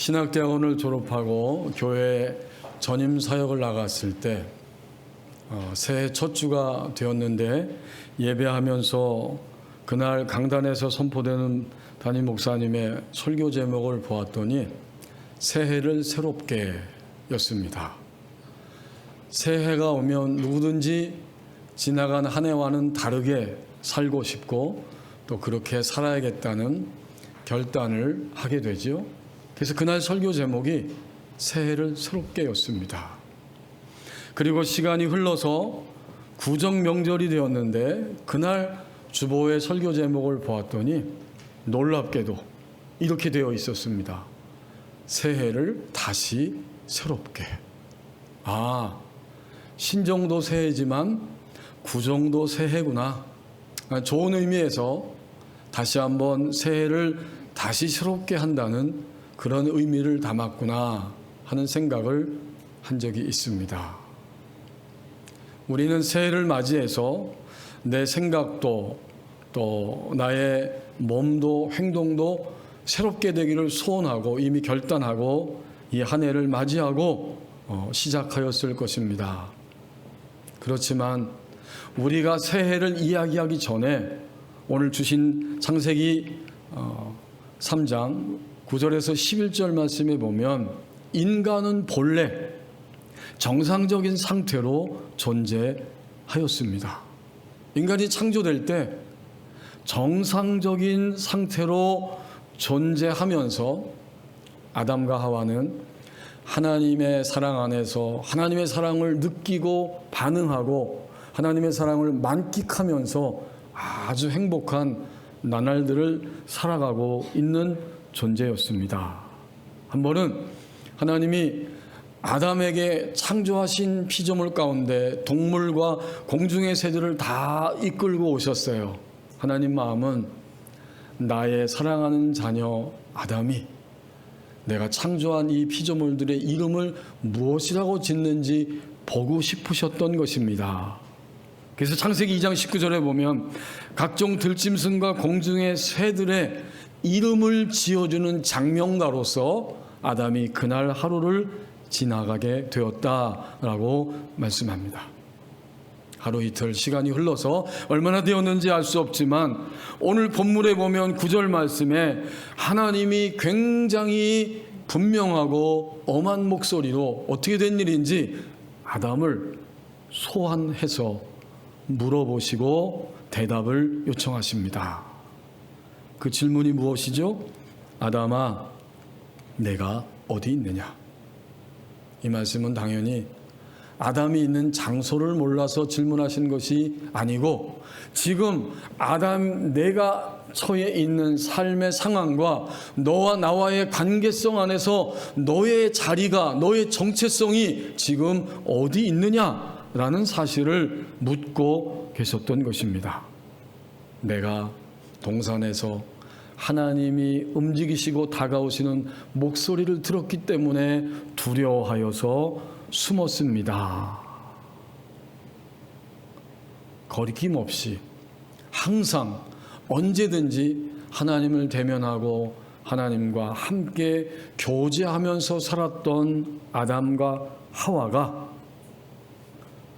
신학대학원을 졸업하고 교회 전임 사역을 나갔을 때 새해 첫 주가 되었는데 예배하면서 그날 강단에서 선포되는 담임 목사님의 설교 제목을 보았더니 새해를 새롭게 였습니다. 새해가 오면 누구든지 지나간 한 해와는 다르게 살고 싶고 또 그렇게 살아야겠다는 결단을 하게 되죠. 그래서 그날 설교 제목이 새해를 새롭게 였습니다. 그리고 시간이 흘러서 구정 명절이 되었는데 그날 주보의 설교 제목을 보았더니 놀랍게도 이렇게 되어 있었습니다. 새해를 다시 새롭게. 신정도 새해지만 구정도 새해구나. 좋은 의미에서 다시 한번 새해를 다시 새롭게 한다는 그런 의미를 담았구나 하는 생각을 한 적이 있습니다. 우리는 새해를 맞이해서 내 생각도 또 나의 몸도 행동도 새롭게 되기를 소원하고 이미 결단하고 이 한 해를 맞이하고 시작하였을 것입니다. 그렇지만 우리가 새해를 이야기하기 전에 오늘 주신 창세기 3장 9절에서 11절 말씀에 보면 인간은 본래 정상적인 상태로 존재하였습니다. 인간이 창조될 때 정상적인 상태로 존재하면서 아담과 하와는 하나님의 사랑 안에서 하나님의 사랑을 느끼고 반응하고 하나님의 사랑을 만끽하면서 아주 행복한 나날들을 살아가고 있는 존재였습니다. 한 번은 하나님이 아담에게 창조하신 피조물 가운데 동물과 공중의 새들을 다 이끌고 오셨어요. 하나님 마음은 나의 사랑하는 자녀 아담이 내가 창조한 이 피조물들의 이름을 무엇이라고 짓는지 보고 싶으셨던 것입니다. 그래서 창세기 2장 19절에 보면 각종 들짐승과 공중의 새들의 이름을 지어주는 장명가로서 아담이 그날 하루를 지나가게 되었다라고 말씀합니다. 하루 이틀 시간이 흘러서 얼마나 되었는지 알 수 없지만 오늘 본문에 보면 9절 말씀에 하나님이 굉장히 분명하고 엄한 목소리로 어떻게 된 일인지 아담을 소환해서 물어보시고 대답을 요청하십니다. 그 질문이 무엇이죠? 아담아, 내가 어디 있느냐? 이 말씀은 당연히 아담이 있는 장소를 몰라서 질문하신 것이 아니고 지금 아담 내가 처해 있는 삶의 상황과 너와 나와의 관계성 안에서 너의 자리가 너의 정체성이 지금 어디 있느냐라는 사실을 묻고 계셨던 것입니다. 내가 동산에서 하나님이 움직이시고 다가오시는 목소리를 들었기 때문에 두려워하여서 숨었습니다. 거리낌 없이 항상 언제든지 하나님을 대면하고 하나님과 함께 교제하면서 살았던 아담과 하와가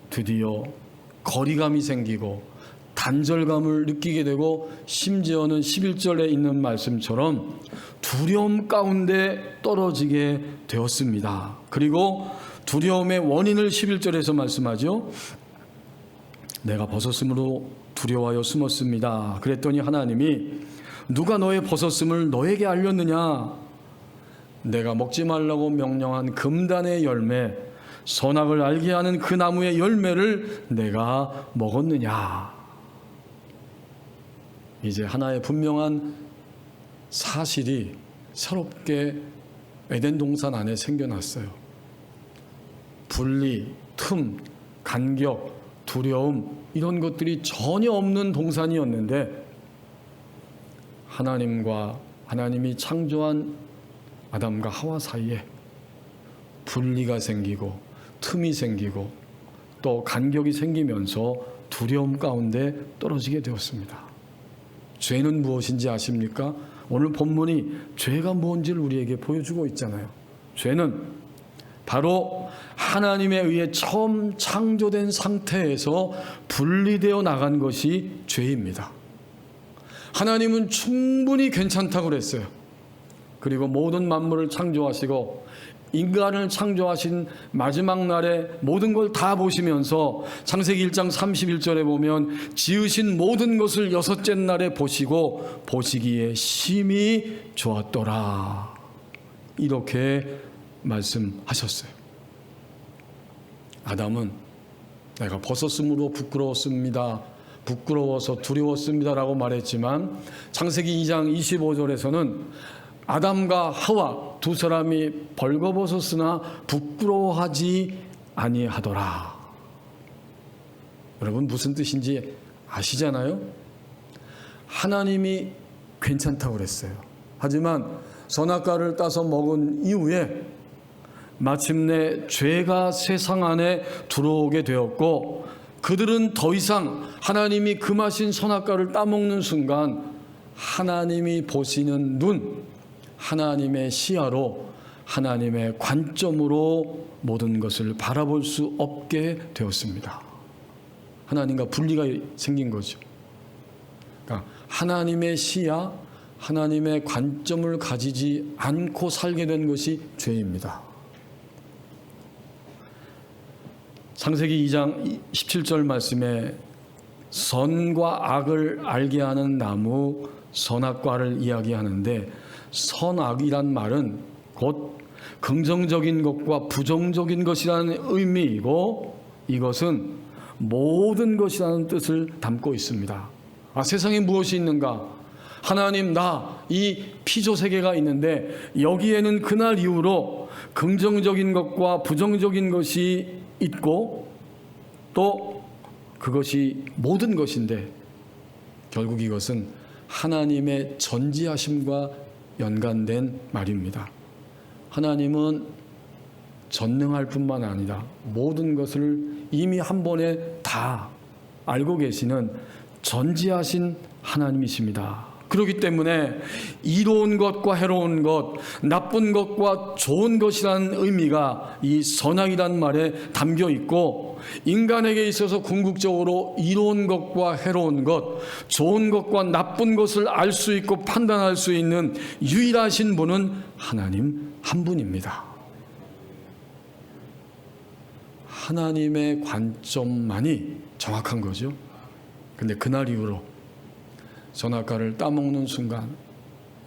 드디어 거리감이 생기고 단절감을 느끼게 되고 심지어는 11절에 있는 말씀처럼 두려움 가운데 떨어지게 되었습니다. 그리고 두려움의 원인을 11절에서 말씀하죠. 내가 벗었으므로 두려워하여 숨었습니다. 그랬더니 하나님이 누가 너의 벗었음을 너에게 알렸느냐? 내가 먹지 말라고 명령한 금단의 열매, 선악을 알게 하는 그 나무의 열매를 내가 먹었느냐? 이제 하나의 분명한 사실이 새롭게 에덴 동산 안에 생겨났어요. 분리, 틈, 간격, 두려움 이런 것들이 전혀 없는 동산이었는데 하나님이 창조한 아담과 하와 사이에 분리가 생기고 틈이 생기고 또 간격이 생기면서 두려움 가운데 떨어지게 되었습니다. 죄는 무엇인지 아십니까? 오늘 본문이 죄가 뭔지를 우리에게 보여주고 있잖아요. 죄는 바로 하나님에 의해 처음 창조된 상태에서 분리되어 나간 것이 죄입니다. 하나님은 충분히 괜찮다고 그랬어요. 그리고 모든 만물을 창조하시고 인간을 창조하신 마지막 날에 모든 걸 다 보시면서 창세기 1장 31절에 보면 지으신 모든 것을 여섯째 날에 보시고 보시기에 심히 좋았더라, 이렇게 말씀하셨어요. 아담은 내가 벗었으므로 부끄러웠습니다, 부끄러워서 두려웠습니다라고 말했지만 창세기 2장 25절에서는 아담과 하와 두 사람이 벌거벗었으나 부끄러워하지 아니하더라. 여러분 무슨 뜻인지 아시잖아요? 하나님이 괜찮다고 그랬어요. 하지만 선악과를 따서 먹은 이후에 마침내 죄가 세상 안에 들어오게 되었고, 그들은 더 이상 하나님이 금하신 선악과를 따먹는 순간 하나님이 보시는 눈, 하나님의 시야로, 하나님의 관점으로 모든 것을 바라볼 수 없게 되었습니다. 하나님과 분리가 생긴 거죠. 그러니까 하나님의 시야, 하나님의 관점을 가지지 않고 살게 된 것이 죄입니다. 창세기 2장 17절 말씀에 선과 악을 알게 하는 나무 선악과를 이야기하는데, 선악이란 말은 곧 긍정적인 것과 부정적인 것이라는 의미이고, 이것은 모든 것이라는 뜻을 담고 있습니다. 세상에 무엇이 있는가? 하나님, 나 이 피조 세계가 있는데 여기에는 그날 이후로 긍정적인 것과 부정적인 것이 있고 또 그것이 모든 것인데, 결국 이것은 하나님의 전지하심과 연관된 말입니다. 하나님은 전능할 뿐만 아니라 모든 것을 이미 한 번에 다 알고 계시는 전지하신 하나님이십니다. 그렇기 때문에 이로운 것과 해로운 것, 나쁜 것과 좋은 것이라는 의미가 이 선악이란 말에 담겨 있고, 인간에게 있어서 궁극적으로 이로운 것과 해로운 것, 좋은 것과 나쁜 것을 알 수 있고 판단할 수 있는 유일하신 분은 하나님 한 분입니다. 하나님의 관점만이 정확한 거죠. 근데 그날 이후로 선악과를 따먹는 순간,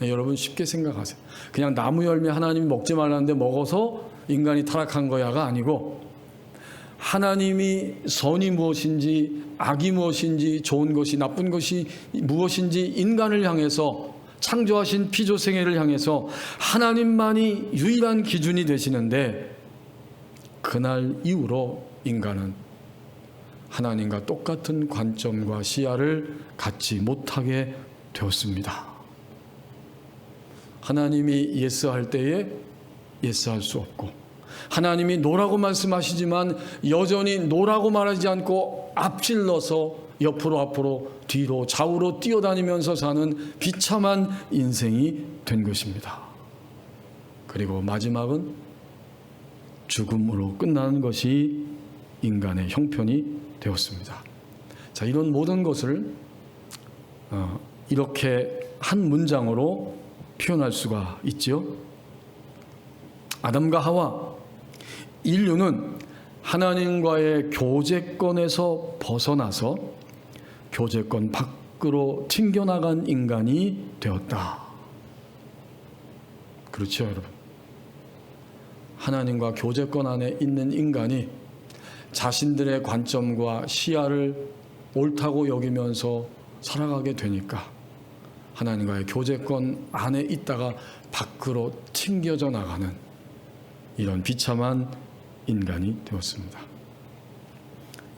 여러분 쉽게 생각하세요. 그냥 나무 열매 하나님이 먹지 말라는데 먹어서 인간이 타락한 거야가 아니고, 하나님이 선이 무엇인지 악이 무엇인지 좋은 것이 나쁜 것이 무엇인지 인간을 향해서, 창조하신 피조생애를 향해서 하나님만이 유일한 기준이 되시는데, 그날 이후로 인간은 하나님과 똑같은 관점과 시야를 갖지 못하게 되었습니다. 하나님이 예스할 때에 예스할 수 없고, 하나님이 노라고 말씀하시지만 여전히 노라고 말하지 않고 앞질러서 옆으로 앞으로 뒤로 좌우로 뛰어다니면서 사는 비참한 인생이 된 것입니다. 그리고 마지막은 죽음으로 끝나는 것이 인간의 형편이 되었습니다. 자, 이런 모든 것을 이렇게 한 문장으로 표현할 수가 있지요. 아담과 하와, 인류는 하나님과의 교제권에서 벗어나서 교제권 밖으로 튕겨나간 인간이 되었다. 그렇죠, 여러분? 하나님과 교제권 안에 있는 인간이 자신들의 관점과 시야를 옳다고 여기면서 살아가게 되니까 하나님과의 교제권 안에 있다가 밖으로 튕겨져 나가는 이런 비참한 인간이 되었습니다.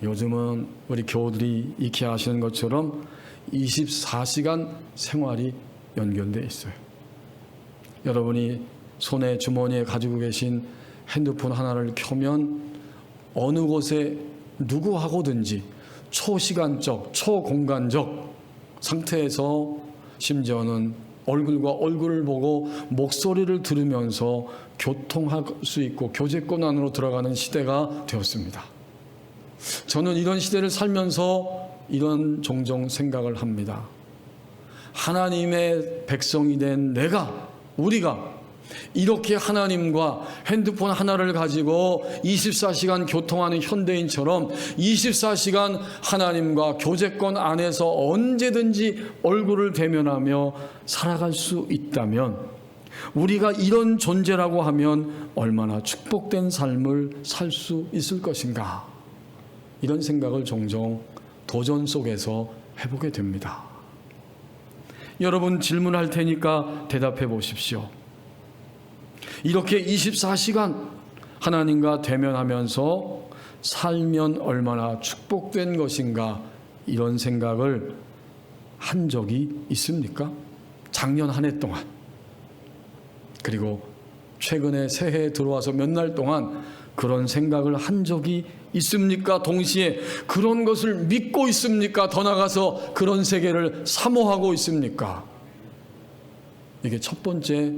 요즘은 우리 교우들이 익히 아시는 것처럼 24시간 생활이 연결되어 있어요. 여러분이 손에 주머니에 가지고 계신 핸드폰 하나를 켜면 어느 곳에 누구하고든지 초시간적, 초공간적 상태에서, 심지어는 얼굴과 얼굴을 보고 목소리를 들으면서 교통할 수 있고 교제권 안으로 들어가는 시대가 되었습니다. 저는 이런 시대를 살면서 이런 종종 생각을 합니다. 하나님의 백성이 된 우리가 이렇게 하나님과 핸드폰 하나를 가지고 24시간 교통하는 현대인처럼 24시간 하나님과 교제권 안에서 언제든지 얼굴을 대면하며 살아갈 수 있다면, 우리가 이런 존재라고 하면 얼마나 축복된 삶을 살 수 있을 것인가, 이런 생각을 종종 도전 속에서 해보게 됩니다. 여러분, 질문할 테니까 대답해 보십시오. 이렇게 24시간 하나님과 대면하면서 살면 얼마나 축복된 것인가, 이런 생각을 한 적이 있습니까? 작년 한 해 동안, 그리고 최근에 새해에 들어와서 몇 날 동안 그런 생각을 한 적이 있습니까? 동시에 그런 것을 믿고 있습니까? 더 나아가서 그런 세계를 사모하고 있습니까? 이게 첫 번째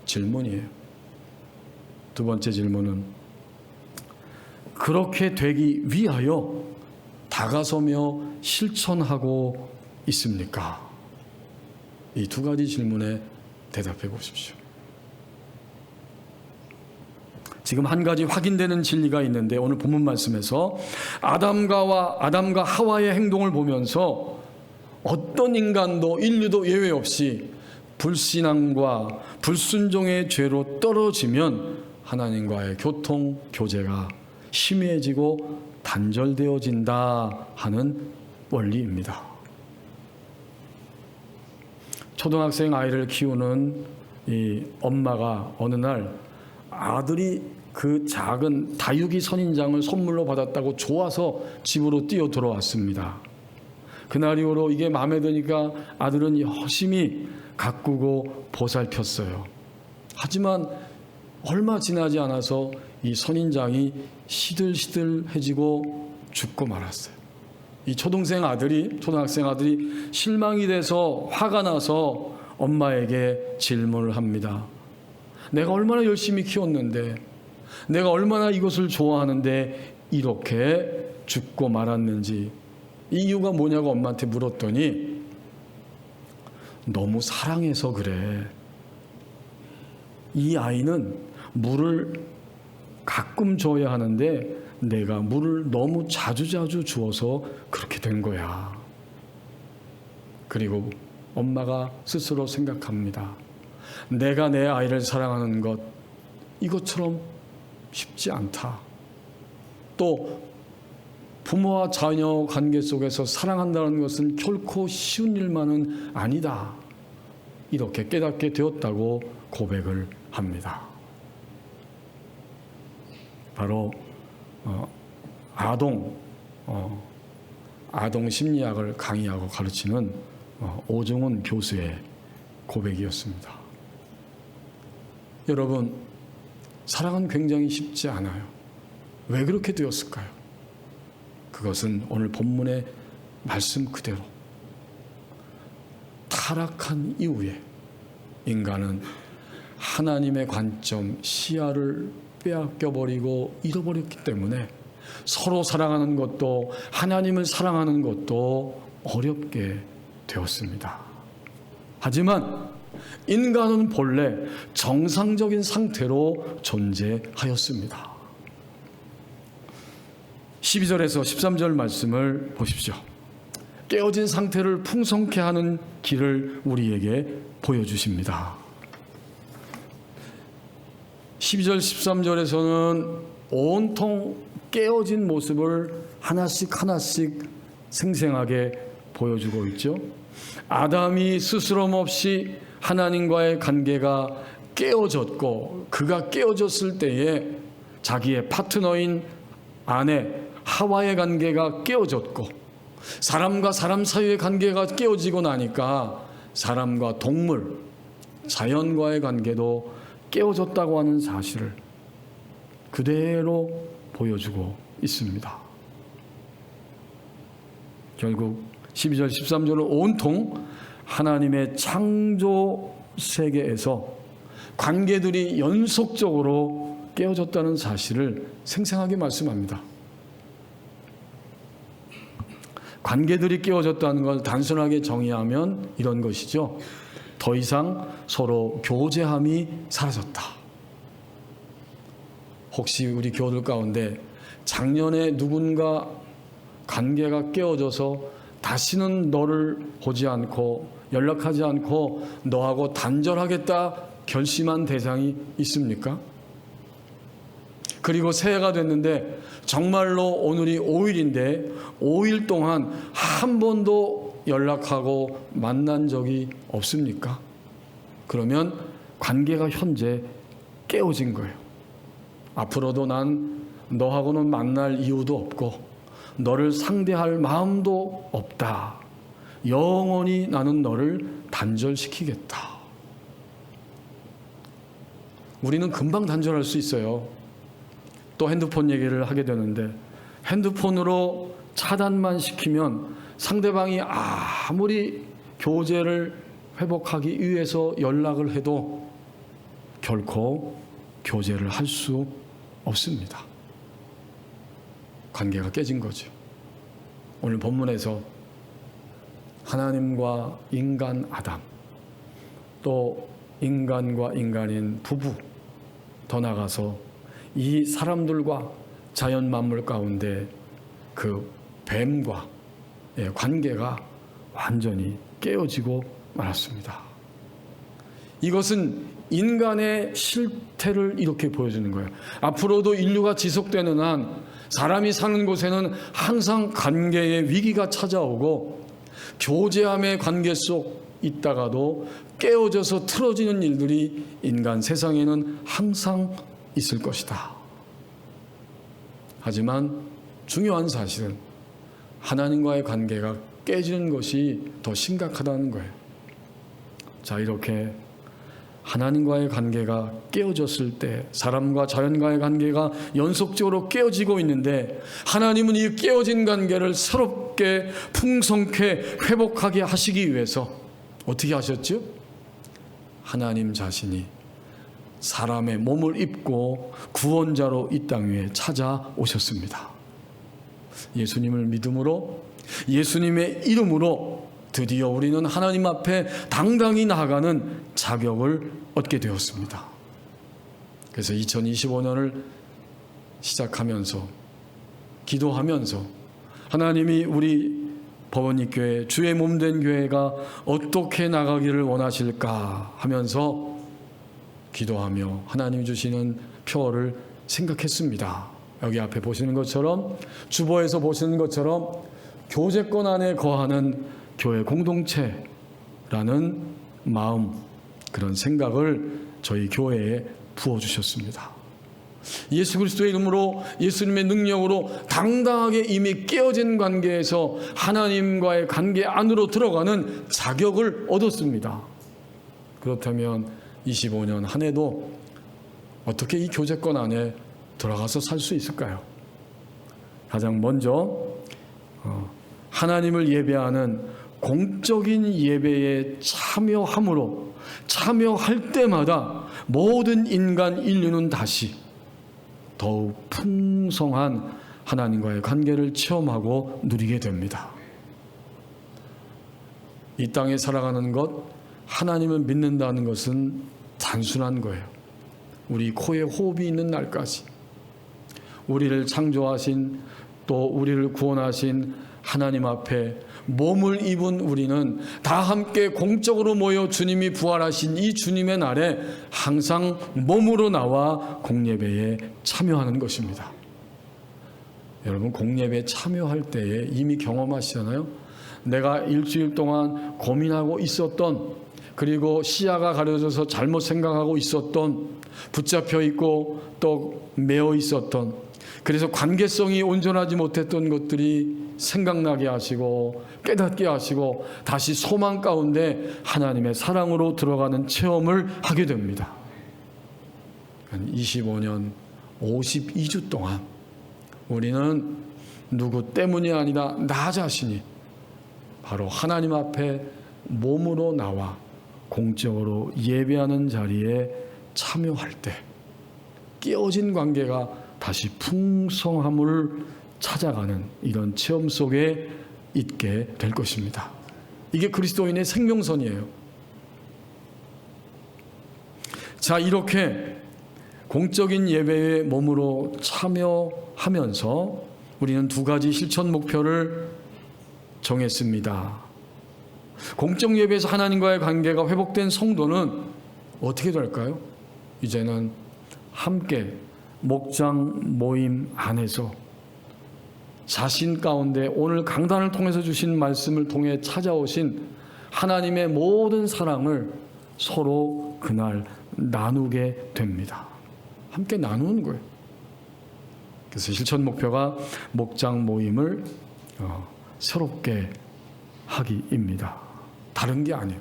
질문이에요. 두 번째 질문은, 그렇게 되기 위하여 다가서며 실천하고 있습니까? 이 두 가지 질문에 대답해 보십시오. 지금 한 가지 확인되는 진리가 있는데, 오늘 본문 말씀에서 아담과 하와의 행동을 보면서 어떤 인간도, 인류도 예외 없이 불신앙과 불순종의 죄로 떨어지면 하나님과의 교통, 교제가 희미해지고 단절되어진다 하는 원리입니다. 초등학생 아이를 키우는 이 엄마가 어느 날 아들이 그 작은 다육이 선인장을 선물로 받았다고 좋아서 집으로 뛰어 들어왔습니다. 그날 이후로 이게 마음에 드니까 아들은 열심히 가꾸고 보살폈어요. 하지만 얼마 지나지 않아서 이 선인장이 시들시들해지고 죽고 말았어요. 이 초등학생 아들이 실망이 돼서 화가 나서 엄마에게 질문을 합니다. 내가 얼마나 열심히 키웠는데, 내가 얼마나 이것을 좋아하는데 이렇게 죽고 말았는지, 이 이유가 뭐냐고 엄마한테 물었더니, 너무 사랑해서 그래. 이 아이는 물을 가끔 줘야 하는데 내가 물을 너무 자주 주어서 그렇게 된 거야. 그리고 엄마가 스스로 생각합니다. 내가 내 아이를 사랑하는 것, 이것처럼 쉽지 않다. 또 부모와 자녀 관계 속에서 사랑한다는 것은 결코 쉬운 일만은 아니다. 이렇게 깨닫게 되었다고 고백을 합니다. 바로 아동 심리학을 강의하고 가르치는 오정훈 교수의 고백이었습니다. 여러분, 사랑은 굉장히 쉽지 않아요. 왜 그렇게 되었을까요? 그것은 오늘 본문의 말씀 그대로 타락한 이후에 인간은 하나님의 관점, 시야를 빼앗겨버리고 잃어버렸기 때문에 서로 사랑하는 것도, 하나님을 사랑하는 것도 어렵게 되었습니다. 하지만 인간은 본래 정상적인 상태로 존재하였습니다. 12절에서 13절 말씀을 보십시오. 깨어진 상태를 풍성케 하는 길을 우리에게 보여주십니다. 12절 13절에서는 온통 깨어진 모습을 하나씩 생생하게 보여주고 있죠. 아담이 스스럼 없이 하나님과의 관계가 깨어졌고, 그가 깨어졌을 때에 자기의 파트너인 아내 하와의 관계가 깨어졌고, 사람과 사람 사이의 관계가 깨어지고 나니까 사람과 동물, 자연과의 관계도 깨어졌다고 하는 사실을 그대로 보여주고 있습니다. 결국 12절 13절은 온통 하나님의 창조 세계에서 관계들이 연속적으로 깨어졌다는 사실을 생생하게 말씀합니다. 관계들이 깨어졌다는 걸 단순하게 정의하면 이런 것이죠. 더 이상 서로 교제함이 사라졌다. 혹시 우리 교우들 가운데 작년에 누군가 관계가 깨어져서 다시는 너를 보지 않고 연락하지 않고 너하고 단절하겠다 결심한 대상이 있습니까? 그리고 새해가 됐는데 정말로 오늘이 5일인데 5일 동안 한 번도 연락하고 만난 적이 없습니까? 그러면 관계가 현재 깨어진 거예요. 앞으로도 난 너하고는 만날 이유도 없고 너를 상대할 마음도 없다. 영원히 나는 너를 단절시키겠다. 우리는 금방 단절할 수 있어요. 또 핸드폰 얘기를 하게 되는데 핸드폰으로 차단만 시키면 상대방이 아무리 교제를 회복하기 위해서 연락을 해도 결코 교제를 할 수 없습니다. 관계가 깨진 거죠. 오늘 본문에서 하나님과 인간 아담, 또 인간과 인간인 부부, 더 나아가서 이 사람들과 자연 만물 가운데 그 뱀과 관계가 완전히 깨어지고 말았습니다. 이것은 인간의 실태를 이렇게 보여주는 거예요. 앞으로도 인류가 지속되는 한 사람이 사는 곳에는 항상 관계의 위기가 찾아오고 교제함의 관계 속 있다가도 깨어져서 틀어지는 일들이 인간 세상에는 항상 있을 것이다. 하지만 중요한 사실은 하나님과의 관계가 깨지는 것이 더 심각하다는 거예요. 자, 이렇게 하나님과의 관계가 깨어졌을 때 사람과 자연과의 관계가 연속적으로 깨어지고 있는데 하나님은 이 깨어진 관계를 새롭게 풍성케 회복하게 하시기 위해서 어떻게 하셨죠? 하나님 자신이 사람의 몸을 입고 구원자로 이 땅 위에 찾아오셨습니다. 예수님을 믿음으로 예수님의 이름으로 드디어 우리는 하나님 앞에 당당히 나아가는 자격을 얻게 되었습니다. 그래서 2025년을 시작하면서 기도하면서 하나님이 우리 법원립교회 주의 몸된 교회가 어떻게 나가기를 원하실까 하면서 기도하며 하나님 주시는 표를 생각했습니다. 여기 앞에 보시는 것처럼 주보에서 보시는 것처럼 교제권 안에 거하는 교회 공동체라는 마음, 그런 생각을 저희 교회에 부어주셨습니다. 예수 그리스도의 이름으로 예수님의 능력으로 당당하게 이미 깨어진 관계에서 하나님과의 관계 안으로 들어가는 자격을 얻었습니다. 그렇다면 25년 한 해도 어떻게 이 교제권 안에 들어가서 살 수 있을까요? 가장 먼저 하나님을 예배하는 공적인 예배에 참여함으로 참여할 때마다 모든 인간 인류는 다시 더욱 풍성한 하나님과의 관계를 체험하고 누리게 됩니다. 이 땅에 살아가는 것, 하나님을 믿는다는 것은 단순한 거예요. 우리 코에 호흡이 있는 날까지 우리를 창조하신 또 우리를 구원하신 하나님 앞에 몸을 입은 우리는 다 함께 공적으로 모여 주님이 부활하신 이 주님의 날에 항상 몸으로 나와 공예배에 참여하는 것입니다. 여러분, 공예배에 참여할 때에 이미 경험하시잖아요. 내가 일주일 동안 고민하고 있었던, 그리고 시야가 가려져서 잘못 생각하고 있었던, 붙잡혀 있고 또 매어 있었던, 그래서 관계성이 온전하지 못했던 것들이 생각나게 하시고 깨닫게 하시고 다시 소망 가운데 하나님의 사랑으로 들어가는 체험을 하게 됩니다. 25년 52주 동안 우리는 누구 때문이 아니라 나 자신이 바로 하나님 앞에 몸으로 나와 공적으로 예배하는 자리에 참여할 때 깨어진 관계가 다시 풍성함을 찾아가는 이런 체험 속에 있게 될 것입니다. 이게 그리스도인의 생명선이에요. 자, 이렇게 공적인 예배에 몸으로 참여하면서 우리는 두 가지 실천 목표를 정했습니다. 공적 예배에서 하나님과의 관계가 회복된 성도는 어떻게 될까요? 이제는 함께 목장 모임 안에서 자신 가운데 오늘 강단을 통해서 주신 말씀을 통해 찾아오신 하나님의 모든 사랑을 서로 그날 나누게 됩니다. 함께 나누는 거예요. 그래서 실천 목표가 목장 모임을 새롭게 하기입니다. 다른 게 아니에요.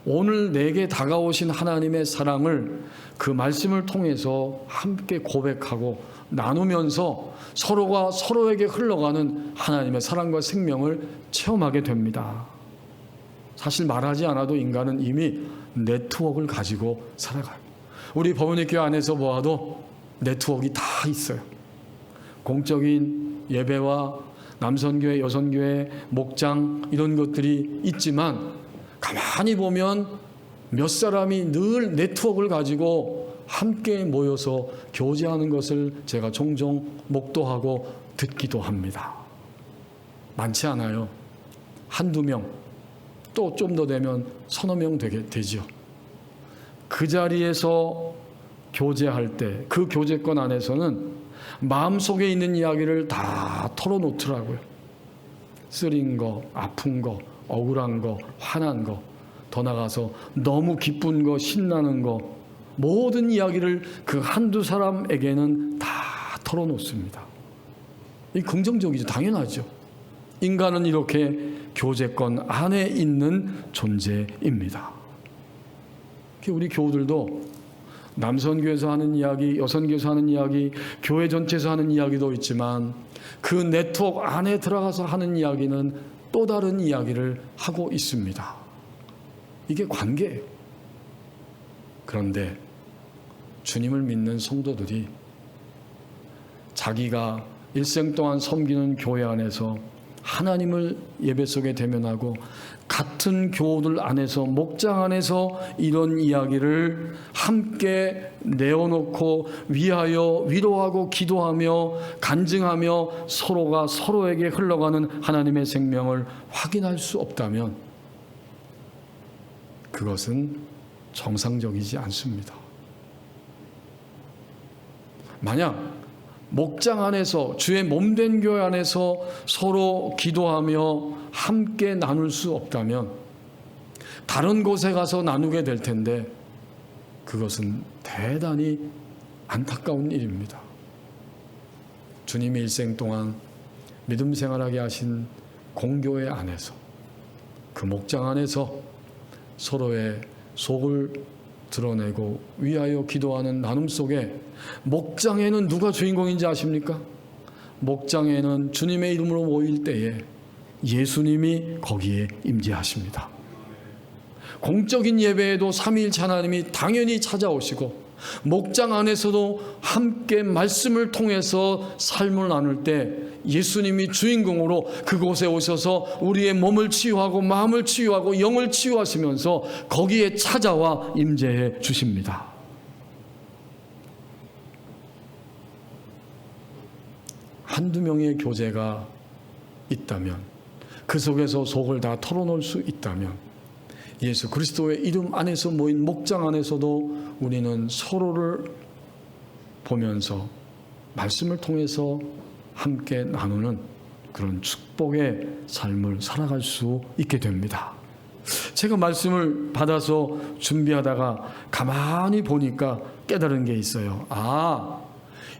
오늘 내게 다가오신 하나님의 사랑을 그 말씀을 통해서 함께 고백하고 나누면서 서로가 서로에게 흘러가는 하나님의 사랑과 생명을 체험하게 됩니다. 사실 말하지 않아도 인간은 이미 네트워크를 가지고 살아가요. 우리 법원의 교회 안에서 보아도 네트워크가 다 있어요. 공적인 예배와 남선교회, 여선교회, 목장 이런 것들이 있지만 가만히 보면 몇 사람이 늘 네트워크를 가지고 함께 모여서 교제하는 것을 제가 종종 목도하고 듣기도 합니다. 많지 않아요. 한두 명, 또 좀 더 되면 서너 명 되죠. 그 자리에서 교제할 때 그 교제권 안에서는 마음속에 있는 이야기를 다 털어놓더라고요. 쓰린 거, 아픈 거, 억울한 거, 화난 거, 더 나가서 너무 기쁜 거, 신나는 거, 모든 이야기를 그 한두 사람에게는 다 털어놓습니다. 이 긍정적이죠. 당연하죠. 인간은 이렇게 교제권 안에 있는 존재입니다. 우리 교우들도 남선교회에서 하는 이야기, 여선교회에서 하는 이야기, 교회 전체에서 하는 이야기도 있지만 그 네트워크 안에 들어가서 하는 이야기는 또 다른 이야기를 하고 있습니다. 이게 관계예요. 그런데 주님을 믿는 성도들이 자기가 일생 동안 섬기는 교회 안에서 하나님을 예배 속에 대면하고 같은 교우들 안에서 목장 안에서 이런 이야기를 함께 내어놓고 위하여 위로하고 기도하며 간증하며 서로가 서로에게 흘러가는 하나님의 생명을 확인할 수 없다면 그것은 정상적이지 않습니다. 만약 목장 안에서 주의 몸된 교회 안에서 서로 기도하며 함께 나눌 수 없다면 다른 곳에 가서 나누게 될 텐데 그것은 대단히 안타까운 일입니다. 주님이 일생 동안 믿음 생활하게 하신 공교회 안에서 그 목장 안에서 서로의 속을 드러내고 위하여 기도하는 나눔 속에 목장에는 누가 주인공인지 아십니까? 목장에는 주님의 이름으로 모일 때에 예수님이 거기에 임재하십니다. 공적인 예배에도 삼위일체 하나님이 당연히 찾아오시고 목장 안에서도 함께 말씀을 통해서 삶을 나눌 때 예수님이 주인공으로 그곳에 오셔서 우리의 몸을 치유하고 마음을 치유하고 영을 치유하시면서 거기에 찾아와 임재해 주십니다. 한두 명의 교제가 있다면 그 속에서 속을 다 털어놓을 수 있다면 예수 그리스도의 이름 안에서 모인 목장 안에서도 우리는 서로를 보면서 말씀을 통해서 함께 나누는 그런 축복의 삶을 살아갈 수 있게 됩니다. 제가 말씀을 받아서 준비하다가 가만히 보니까 깨달은 게 있어요.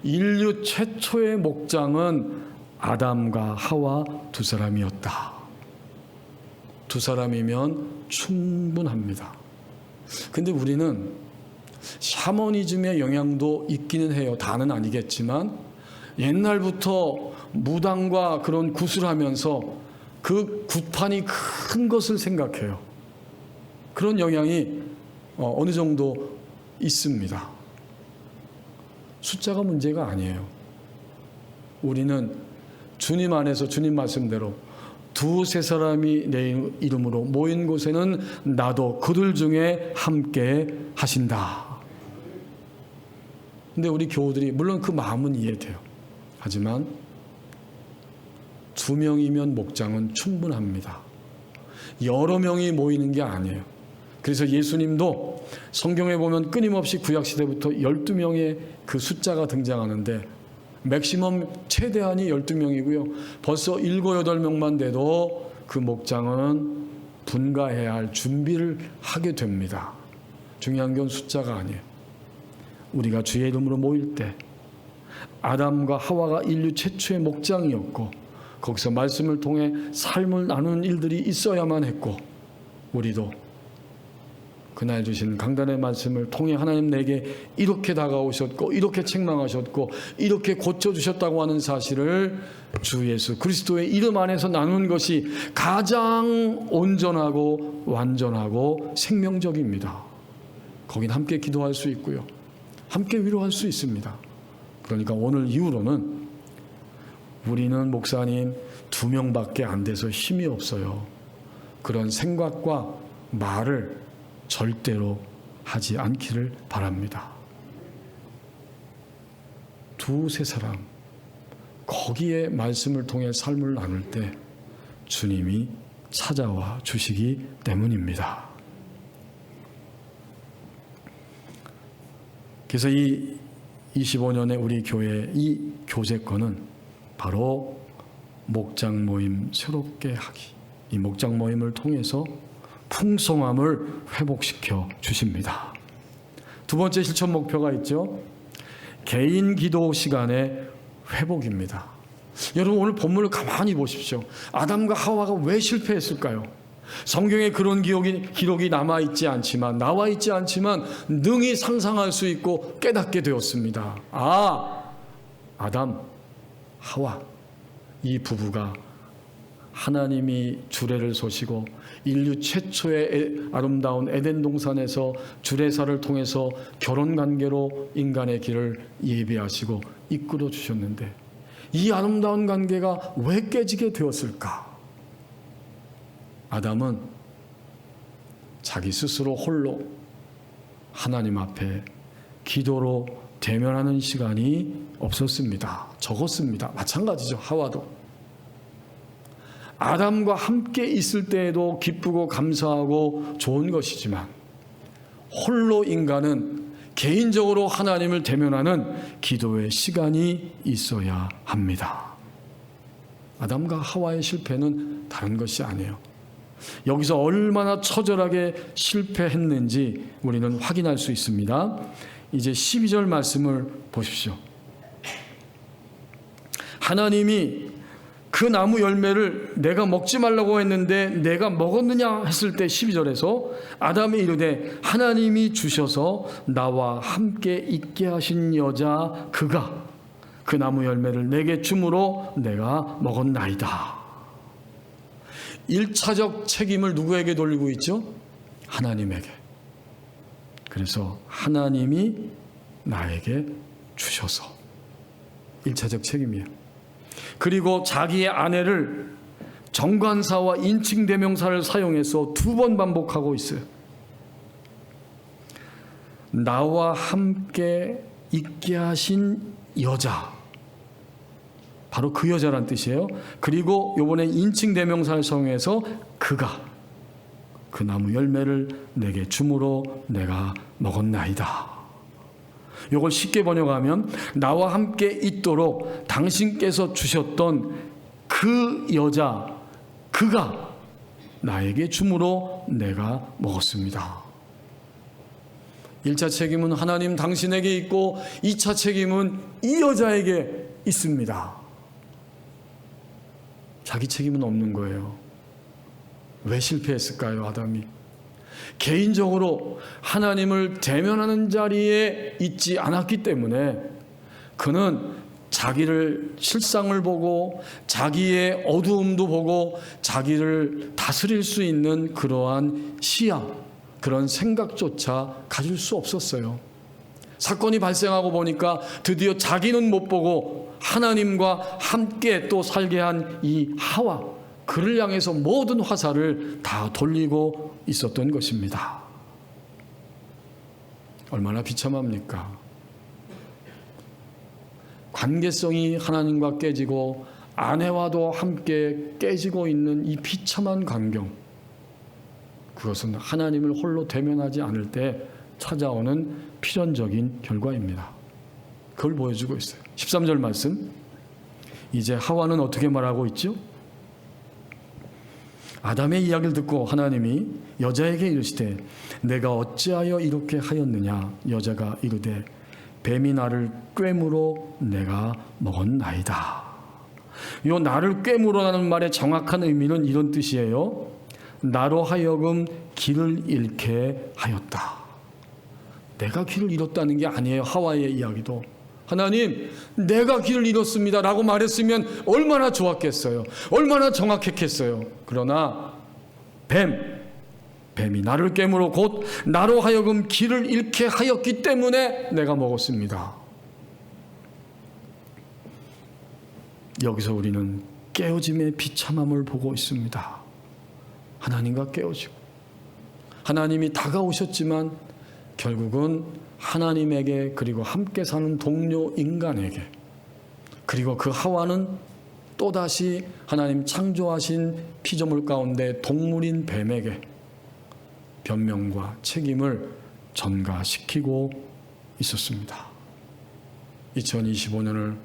인류 최초의 목장은 아담과 하와 두 사람이었다. 두 사람이면 충분합니다. 근데 우리는 샤머니즘의 영향도 있기는 해요. 다는 아니겠지만 옛날부터 무당과 그런 구슬하면서 그 굿판이 큰 것을 생각해요. 그런 영향이 어느 정도 있습니다. 숫자가 문제가 아니에요. 우리는 주님 안에서 주님 말씀대로 두세 사람이 내 이름으로 모인 곳에는 나도 그들 중에 함께 하신다. 근데 우리 교우들이 물론 그 마음은 이해돼요. 하지만 2명이면 목장은 충분합니다. 여러 명이 모이는 게 아니에요. 그래서 예수님도 성경에 보면 끊임없이 구약시대부터 12명의 그 숫자가 등장하는데 맥시멈 최대한이 12명이고요. 벌써 7, 8명만 돼도 그 목장은 분가해야 할 준비를 하게 됩니다. 중요한 건 숫자가 아니에요. 우리가 주의 이름으로 모일 때 아담과 하와가 인류 최초의 목장이었고 거기서 말씀을 통해 삶을 나누는 일들이 있어야만 했고 우리도 그날 주신 강단의 말씀을 통해 하나님 내게 이렇게 다가오셨고 이렇게 책망하셨고 이렇게 고쳐주셨다고 하는 사실을 주 예수 그리스도의 이름 안에서 나누는 것이 가장 온전하고 완전하고 생명적입니다. 거긴 함께 기도할 수 있고요. 함께 위로할 수 있습니다. 그러니까 오늘 이후로는 우리는 목사님 2명밖에 안 돼서 힘이 없어요. 그런 생각과 말을 절대로 하지 않기를 바랍니다. 2-3 사람 거기에 말씀을 통해 삶을 나눌 때 주님이 찾아와 주시기 때문입니다. 그래서 이 25년의 우리 교회의 이 교제권은 바로 목장 모임 새롭게 하기, 이 목장 모임을 통해서 풍성함을 회복시켜 주십니다. 2번째 실천 목표가 있죠. 개인 기도 시간의 회복입니다. 여러분 오늘 본문을 가만히 보십시오. 아담과 하와가 왜 실패했을까요? 성경에 그런 기록이 나와 있지 않지만 능히 상상할 수 있고 깨닫게 되었습니다. 아담, 하와 이 부부가 하나님이 주례를 쏘시고 인류 최초의 아름다운 에덴 동산에서 주례사를 통해서 결혼관계로 인간의 길을 예비하시고 이끌어 주셨는데 이 아름다운 관계가 왜 깨지게 되었을까? 아담은 자기 스스로 홀로 하나님 앞에 기도로 대면하는 시간이 없었습니다. 적었습니다. 마찬가지죠. 하와도. 아담과 함께 있을 때에도 기쁘고 감사하고 좋은 것이지만 홀로 인간은 개인적으로 하나님을 대면하는 기도의 시간이 있어야 합니다. 아담과 하와의 실패는 다른 것이 아니에요. 여기서 얼마나 처절하게 실패했는지 우리는 확인할 수 있습니다. 이제 12절 말씀을 보십시오. 하나님이 그 나무 열매를 내가 먹지 말라고 했는데 내가 먹었느냐 했을 때 12절에서 아담이 이르되 하나님이 주셔서 나와 함께 있게 하신 여자 그가 그 나무 열매를 내게 주므로 내가 먹었나이다. 1차적 책임을 누구에게 돌리고 있죠? 하나님에게. 그래서 하나님이 나에게 주셔서 1차적 책임이에요. 그리고 자기의 아내를 정관사와 인칭대명사를 사용해서 2번 반복하고 있어요. 나와 함께 있게 하신 여자, 바로 그 여자란 뜻이에요. 그리고 이번에 인칭대명사를 사용해서 그가 그 나무 열매를 내게 주므로 내가 먹었나이다. 이걸 쉽게 번역하면 나와 함께 있도록 당신께서 주셨던 그 여자 그가 나에게 주므로 내가 먹었습니다. 1차 책임은 하나님 당신에게 있고 2차 책임은 이 여자에게 있습니다. 자기 책임은 없는 거예요. 왜 실패했을까요? 아담이 개인적으로 하나님을 대면하는 자리에 있지 않았기 때문에 그는 자기를 실상을 보고 자기의 어두움도 보고 자기를 다스릴 수 있는 그러한 시야, 그런 생각조차 가질 수 없었어요. 사건이 발생하고 보니까 드디어 자기는 못 보고 하나님과 함께 또 살게 한 이 하와, 그를 향해서 모든 화살을 다 돌리고 있었던 것입니다. 얼마나 비참합니까? 관계성이 하나님과 깨지고 아내와도 함께 깨지고 있는 이 비참한 광경, 그것은 하나님을 홀로 대면하지 않을 때 찾아오는 필연적인 결과입니다. 그걸 보여주고 있어요. 13절 말씀, 이제 하와는 어떻게 말하고 있죠? 아담의 이야기를 듣고 하나님이 여자에게 이르시되 내가 어찌하여 이렇게 하였느냐? 여자가 이르되 뱀이 나를 꿰물어 내가 먹었나이다. 이 나를 꿰물어라는 말의 정확한 의미는 이런 뜻이에요. 나로 하여금 길을 잃게 하였다. 내가 길을 잃었다는 게 아니에요. 하와의 이야기도 하나님, 내가 길을 잃었습니다 라고 말했으면 얼마나 좋았겠어요. 얼마나 정확했겠어요. 그러나 뱀이 나를 깨물어 곧 나로 하여금 길을 잃게 하였기 때문에 내가 먹었습니다. 여기서 우리는 깨어짐의 비참함을 보고 있습니다. 하나님과 깨어지고 하나님이 다가오셨지만 결국은 하나님에게, 그리고 함께 사는 동료 인간에게, 그리고 그 하와는 또다시 하나님 창조하신 피조물 가운데 동물인 뱀에게 변명과 책임을 전가시키고 있었습니다. 2025년을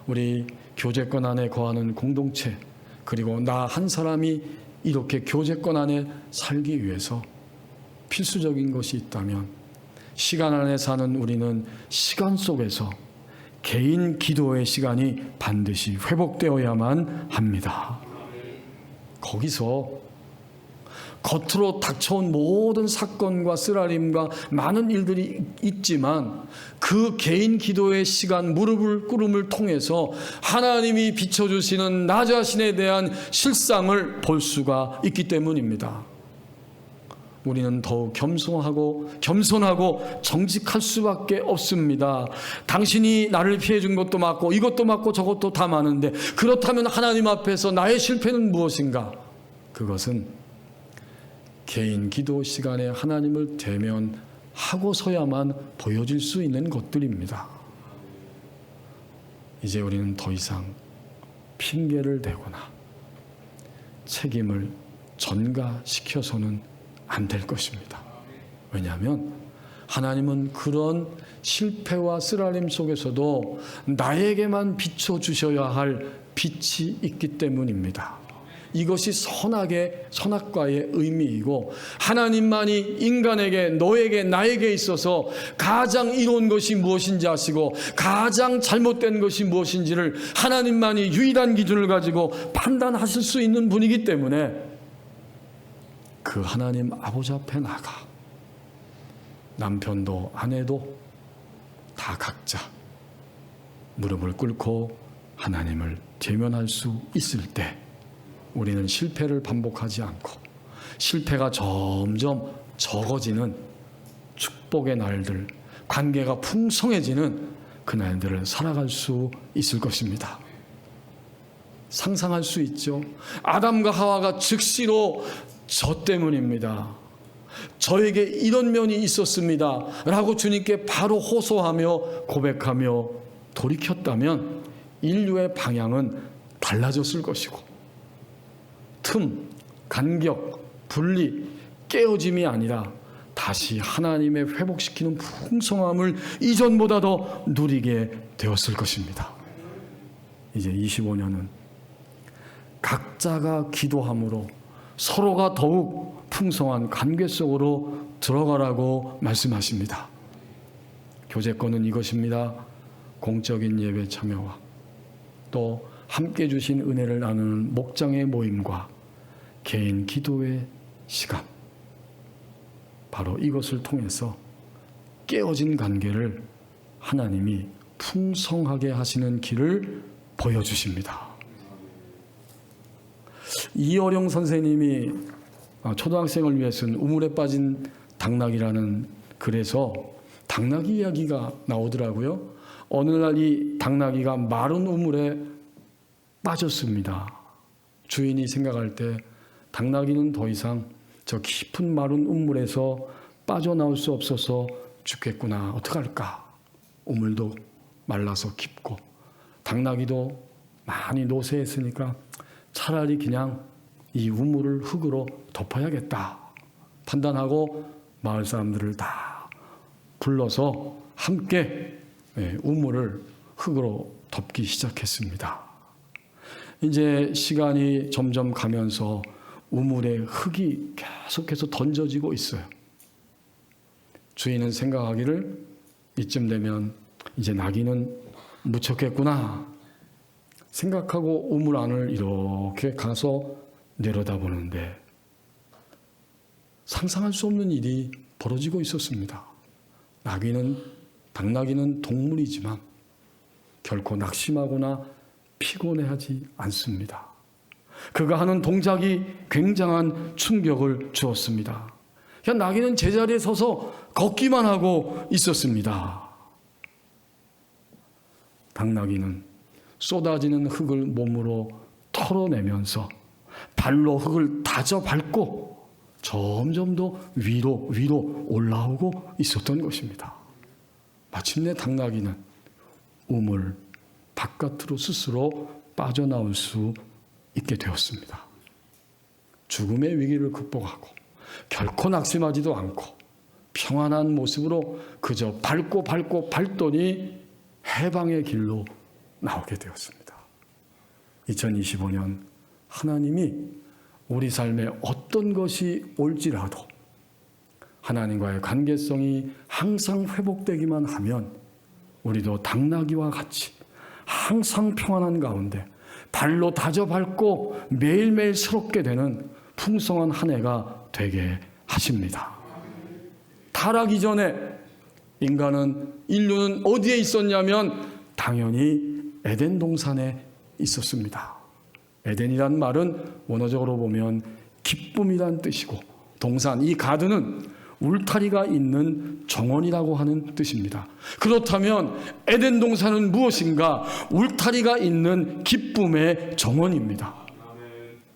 우리 교제권 안에 거하는 공동체, 그리고 나 한 사람이 이렇게 교제권 안에 살기 위해서 필수적인 것이 있다면, 시간 안에 사는 우리는 시간 속에서 개인 기도의 시간이 반드시 회복되어야만 합니다. 거기서 겉으로 닥쳐온 모든 사건과 쓰라림과 많은 일들이 있지만 그 개인 기도의 시간, 무릎을 꿇음을 통해서 하나님이 비춰주시는 나 자신에 대한 실상을 볼 수가 있기 때문입니다. 우리는 더욱 겸손하고 정직할 수밖에 없습니다. 당신이 나를 피해준 것도 맞고 이것도 맞고 저것도 다 많은데, 그렇다면 하나님 앞에서 나의 실패는 무엇인가? 그것은 개인 기도 시간에 하나님을 대면하고서야만 보여질 수 있는 것들입니다. 이제 우리는 더 이상 핑계를 대거나 책임을 전가시켜서는 안 될 것입니다. 왜냐하면 하나님은 그런 실패와 쓰라림 속에서도 나에게만 비춰주셔야 할 빛이 있기 때문입니다. 이것이 선악과의 의미이고, 하나님만이 인간에게, 너에게, 나에게 있어서 가장 이로운 것이 무엇인지 아시고 가장 잘못된 것이 무엇인지를 하나님만이 유일한 기준을 가지고 판단하실 수 있는 분이기 때문에 그 하나님 아버지 앞에 나가 남편도 아내도 다 각자 무릎을 꿇고 하나님을 대면할 수 있을 때 우리는 실패를 반복하지 않고 실패가 점점 적어지는 축복의 날들, 관계가 풍성해지는 그 날들을 살아갈 수 있을 것입니다. 상상할 수 있죠. 아담과 하와가 즉시로 저 때문입니다, 저에게 이런 면이 있었습니다 라고 주님께 바로 호소하며 고백하며 돌이켰다면 인류의 방향은 달라졌을 것이고, 틈, 간격, 분리, 깨어짐이 아니라 다시 하나님의 회복시키는 풍성함을 이전보다 더 누리게 되었을 것입니다. 이제 25년은 각자가 기도함으로 서로가 더욱 풍성한 관계 속으로 들어가라고 말씀하십니다. 교제권은 이것입니다. 공적인 예배 참여와 또 함께 주신 은혜를 나누는 목장의 모임과 개인 기도의 시간, 바로 이것을 통해서 깨어진 관계를 하나님이 풍성하게 하시는 길을 보여주십니다. 이어령 선생님이 초등학생을 위해 쓴 우물에 빠진 당나귀라는 글에서 당나귀 이야기가 나오더라고요. 어느 날 이 당나귀가 마른 우물에 빠졌습니다. 주인이 생각할 때 당나귀는 더 이상 저 깊은 마른 우물에서 빠져나올 수 없어서 죽겠구나. 어떡할까? 우물도 말라서 깊고 당나귀도 많이 노쇠했으니까 차라리 그냥 이 우물을 흙으로 덮어야겠다 판단하고 마을 사람들을 다 불러서 함께 우물을 흙으로 덮기 시작했습니다. 이제 시간이 점점 가면서 우물에 흙이 계속해서 던져지고 있어요. 주인은 생각하기를 이쯤 되면 이제 나귀는 묻혔겠구나 생각하고 우물 안을 이렇게 가서 내려다보는데 상상할 수 없는 일이 벌어지고 있었습니다. 당나귀는 동물이지만 결코 낙심하거나 피곤해하지 않습니다. 그가 하는 동작이 굉장한 충격을 주었습니다. 그냥 나귀는 제자리에 서서 걷기만 하고 있었습니다. 당나귀는 쏟아지는 흙을 몸으로 털어내면서 발로 흙을 다져 밟고 점점 더 위로 올라오고 있었던 것입니다. 마침내 당나귀는 우물 바깥으로 스스로 빠져나올 수 있게 되었습니다. 죽음의 위기를 극복하고 결코 낙심하지도 않고 평안한 모습으로 그저 밟고 밟더니 해방의 길로 나오게 되었습니다. 2025년 하나님이 우리 삶에 어떤 것이 올지라도 하나님과의 관계성이 항상 회복되기만 하면 우리도 당나귀와 같이 항상 평안한 가운데 발로 다져 밟고 매일매일 새롭게 되는 풍성한 한 해가 되게 하십니다. 타락이 전에 인류는 어디에 있었냐면 당연히 에덴 동산에 있었습니다. 에덴이란 말은 원어적으로 보면 기쁨이란 뜻이고 동산, 이 가든은 울타리가 있는 정원이라고 하는 뜻입니다. 그렇다면 에덴 동산은 무엇인가? 울타리가 있는 기쁨의 정원입니다.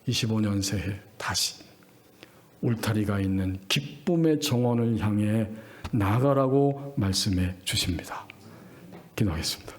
25년 새해 다시 울타리가 있는 기쁨의 정원을 향해 나아가라고 말씀해 주십니다. 기도하겠습니다.